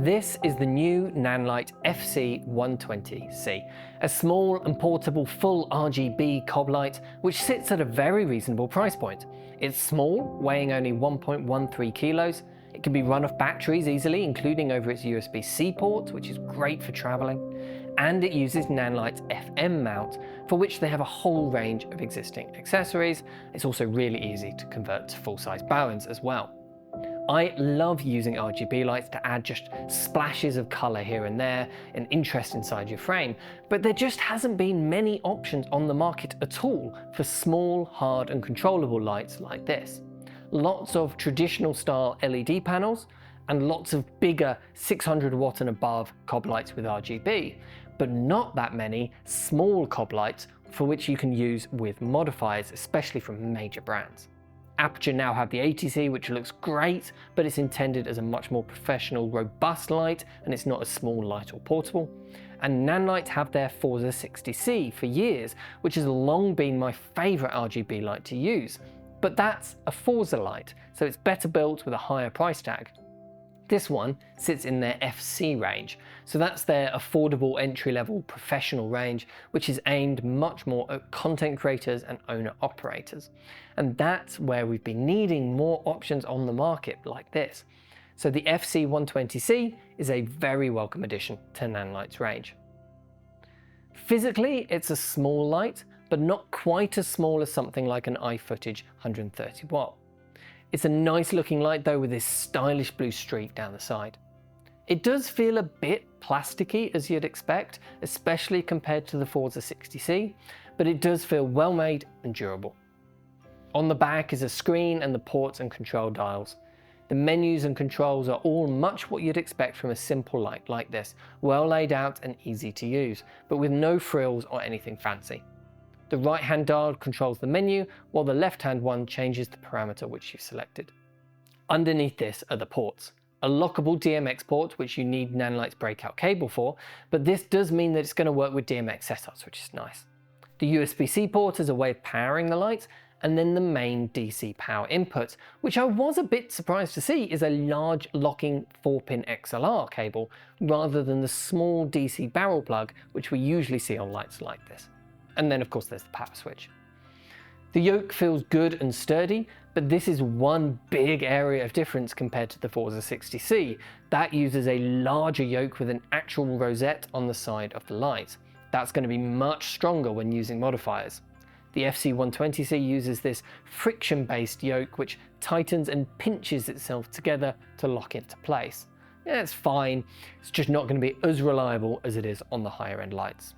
This is the new Nanlite FC-120C, a small and portable full RGB COB light which sits at a very reasonable price point. It's small, weighing only 1.13 kilos. It can be run off batteries easily, including over its USB-C port, which is great for traveling. And it uses Nanlite's FM mount, for which they have a whole range of existing accessories. It's also really easy to convert to full-size balance as well. I love using RGB lights to add just splashes of colour here and there and interest inside your frame, but there just hasn't been many options on the market at all for small, hard and controllable lights like this. Lots of traditional style LED panels and lots of bigger 600 watt and above COB lights with RGB, but not that many small COB lights for which you can use with modifiers, especially from major brands. Aperture now have the ATC, which looks great, but it's intended as a much more professional, robust light, and it's not a small, light or portable. And Nanlite have their Forza 60C for years, which has long been my favourite RGB light to use. But that's a Forza light, so it's better built with a higher price tag. This one sits in their FC range, so that's their affordable entry-level professional range, which is aimed much more at content creators and owner-operators. And that's where we've been needing more options on the market like this. So the FC-120C is a very welcome addition to Nanlite's range. Physically, it's a small light, but not quite as small as something like an iFootage 130 watt. It's a nice looking light though, with this stylish blue streak down the side. It does feel a bit plasticky as you'd expect, especially compared to the Forza 60C, but it does feel well made and durable. On the back is a screen and the ports and control dials. The menus and controls are all much what you'd expect from a simple light like this, well laid out and easy to use, but with no frills or anything fancy. The right-hand dial controls the menu, while the left-hand one changes the parameter which you've selected. Underneath this are the ports. A lockable DMX port, which you need Nanlite's breakout cable for, but this does mean that it's going to work with DMX setups, which is nice. The USB-C port is a way of powering the lights, and then the main DC power input, which I was a bit surprised to see is a large locking 4-pin XLR cable, rather than the small DC barrel plug, which we usually see on lights like this. And then of course there's the power switch. The yoke feels good and sturdy, but this is one big area of difference compared to the Forza 60C. That uses a larger yoke with an actual rosette on the side of the light. That's going to be much stronger when using modifiers. The FC-120C uses this friction-based yoke which tightens and pinches itself together to lock into place. Yeah, it's fine, it's just not going to be as reliable as it is on the higher end lights.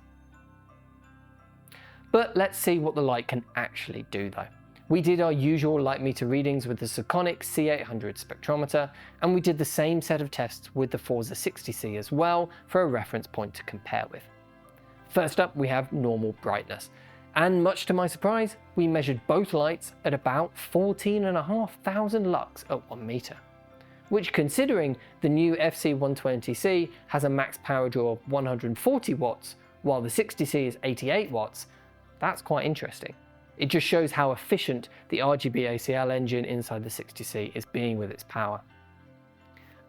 But let's see what the light can actually do though. We did our usual light meter readings with the Soconic C800 spectrometer, and we did the same set of tests with the Forza 60C as well for a reference point to compare with. First up, we have normal brightness. And much to my surprise, we measured both lights at about 14,500 lux at 1 meter. Which, considering the new FC-120C has a max power draw of 140 watts, while the 60C is 88 watts, that's quite interesting. It just shows how efficient the RGBACL engine inside the 60C is being with its power.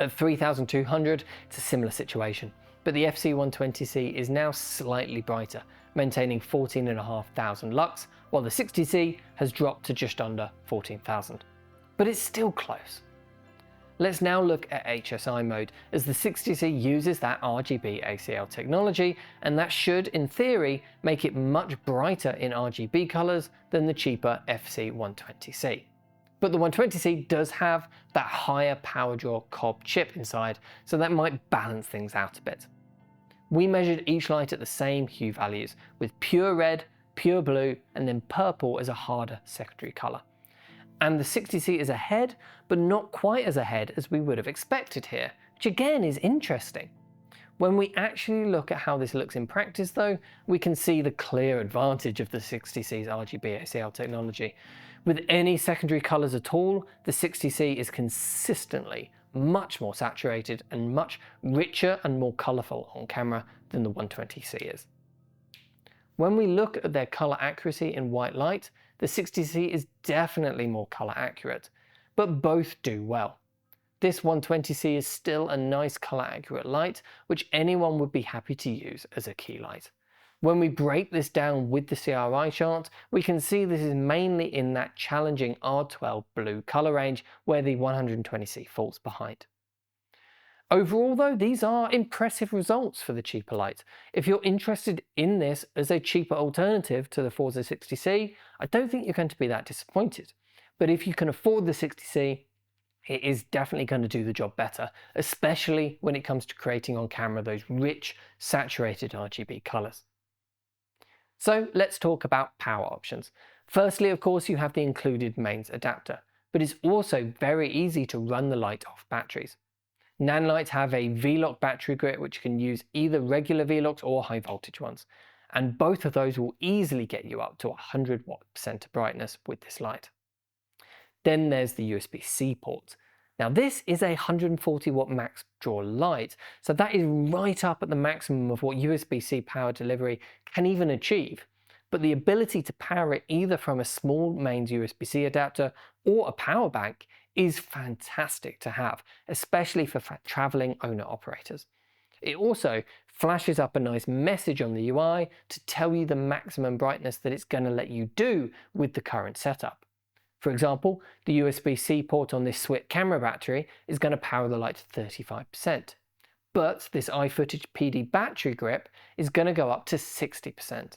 At 3,200, it's a similar situation, but the FC-120C is now slightly brighter, maintaining 14,500 lux, while the 60C has dropped to just under 14,000. But it's still close. Let's now look at HSI mode, as the 60C uses that RGBACL technology, and that should, in theory, make it much brighter in RGB colours than the cheaper FC-120C. But the 120C does have that higher power draw COB chip inside, so that might balance things out a bit. We measured each light at the same hue values, with pure red, pure blue, and then purple as a harder secondary colour. And the 60C is ahead, but not quite as ahead as we would have expected here, which again is interesting. When we actually look at how this looks in practice though, we can see the clear advantage of the 60C's RGBACL technology. With any secondary colours at all, the 60C is consistently much more saturated and much richer and more colourful on camera than the 120C is. When we look at their colour accuracy in white light, the 60C is definitely more colour accurate, but both do well. this 120C is still a nice color accurate light, which anyone would be happy to use as a key light. When we break this down with the CRI chart, we can see this is mainly in that challenging R12 blue color range where the 120C falls behind. Overall though, these are impressive results for the cheaper light. If you're interested in this as a cheaper alternative to the Forza 60C, I don't think you're going to be that disappointed. But if you can afford the 60C, it is definitely going to do the job better, especially when it comes to creating on camera those rich, saturated RGB colors. So let's talk about power options. Firstly, of course, you have the included mains adapter, but it's also very easy to run the light off batteries. Nanlite have a V-lock battery grip which can use either regular V-locks or high voltage ones, and both of those will easily get you up to 100 watt center brightness with this light. Then there's the USB-C port. Now this is a 140 watt max draw light, so that is right up at the maximum of what USB-C power delivery can even achieve. But the ability to power it either from a small mains USB-C adapter or a power bank is fantastic to have, especially for traveling owner-operators. It also flashes up a nice message on the UI to tell you the maximum brightness that it's going to let you do with the current setup. For example, the USB-C port on this SWIT camera battery is going to power the light to 35%, but this iFootage PD battery grip is going to go up to 60%.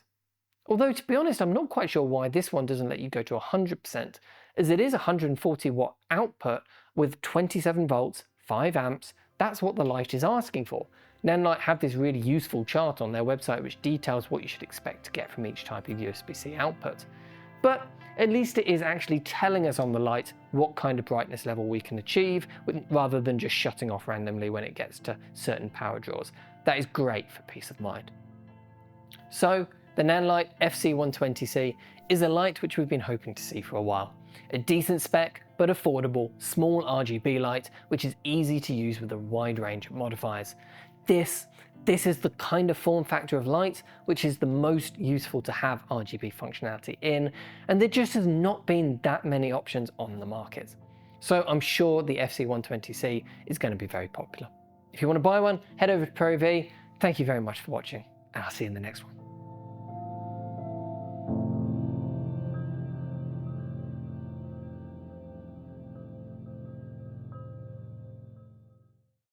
Although, to be honest, I'm not quite sure why this one doesn't let you go to 100%, as it is 140 watt output with 27 volts, 5 amps, that's what the light is asking for. Nanlite have this really useful chart on their website which details what you should expect to get from each type of USB-C output. But at least it is actually telling us on the light what kind of brightness level we can achieve, rather than just shutting off randomly when it gets to certain power draws. That is great for peace of mind. So, the Nanlite FC-120C is a light which we've been hoping to see for a while. A decent spec, but affordable, small RGB light which is easy to use with a wide range of modifiers. This is the kind of form factor of light which is the most useful to have RGB functionality in, and there just has not been that many options on the market. So I'm sure the FC-120C is going to be very popular. If you want to buy one, head over to ProV. Thank you very much for watching, and I'll see you in the next one.